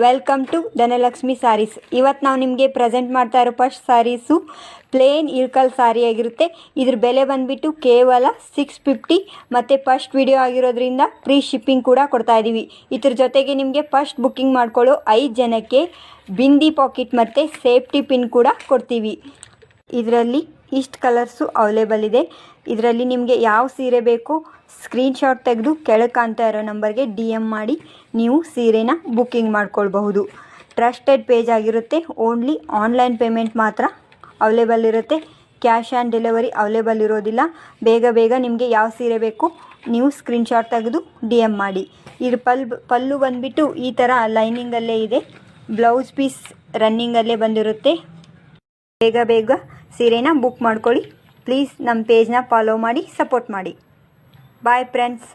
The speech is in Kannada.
Welcome to Dhanalakshmi saris. ಇವತ್ತು ನಾವು ನಿಮಗೆ ಪ್ರೆಸೆಂಟ್ ಮಾಡ್ತಾ ಇರೋ ಫಸ್ಟ್ ಸಾರೀಸು ಪ್ಲೇನ್ ಇಳ್ಕಲ್ ಸಾರಿ ಆಗಿರುತ್ತೆ. ಇದ್ರ ಬೆಲೆ ಬಂದುಬಿಟ್ಟು ಕೇವಲ 650 ಮತ್ತು ಫಸ್ಟ್ ವಿಡಿಯೋ ಆಗಿರೋದ್ರಿಂದ ಫ್ರೀ ಶಿಪ್ಪಿಂಗ್ ಕೂಡ ಕೊಡ್ತಾ ಇದ್ದೀವಿ. ಇದ್ರ ಜೊತೆಗೆ ನಿಮಗೆ ಫಸ್ಟ್ ಬುಕ್ಕಿಂಗ್ ಮಾಡ್ಕೊಳ್ಳೋ 5 ಜನಕ್ಕೆ ಬಿಂದಿ ಪಾಕೆಟ್ ಮತ್ತು ಸೇಫ್ಟಿ ಪಿನ್ ಕೂಡ ಕೊಡ್ತೀವಿ. ಇದರಲ್ಲಿ ಇಷ್ಟು ಕಲರ್ಸು ಅವೈಲೇಬಲ್ ಇದೆ. ಇದರಲ್ಲಿ ನಿಮಗೆ ಯಾವ ಸೀರೆ ಬೇಕು ಸ್ಕ್ರೀನ್ಶಾಟ್ ತೆಗೆದು ಕೆಳಗೆ ಕಾಣ್ತಾ ಇರೋ ನಂಬರ್ಗೆ DM ಮಾಡಿ ನೀವು ಸೀರೆನ ಬುಕ್ಕಿಂಗ್ ಮಾಡ್ಕೊಳ್ಬಹುದು. ಟ್ರಸ್ಟೆಡ್ ಪೇಜ್ ಆಗಿರುತ್ತೆ. ಓನ್ಲಿ ಆನ್ಲೈನ್ ಪೇಮೆಂಟ್ ಮಾತ್ರ ಅವೈಲೇಬಲ್ ಇರುತ್ತೆ. ಕ್ಯಾಶ್ ಆನ್ ಡೆಲಿವರಿ ಅವೈಲೇಬಲ್ ಇರೋದಿಲ್ಲ. ಬೇಗ ನಿಮಗೆ ಯಾವ ಸೀರೆ ಬೇಕು ನೀವು ಸ್ಕ್ರೀನ್ಶಾಟ್ ತೆಗೆದು DM ಮಾಡಿ. ಇದ್ರ ಪಲ್ಲು ಬಂದುಬಿಟ್ಟು ಈ ಥರ ಲೈನಿಂಗಲ್ಲೇ ಇದೆ. ಬ್ಲೌಸ್ ಪೀಸ್ ರನ್ನಿಂಗಲ್ಲೇ ಬಂದಿರುತ್ತೆ. ಬೇಗ ಸೀರೆನ ಬುಕ್ ಮಾಡ್ಕೊಳ್ಳಿ. ಪ್ಲೀಸ್ ನಮ್ಮ ಪೇಜ್ನ ಫಾಲೋ ಮಾಡಿ ಸಪೋರ್ಟ್ ಮಾಡಿ. Bye friends.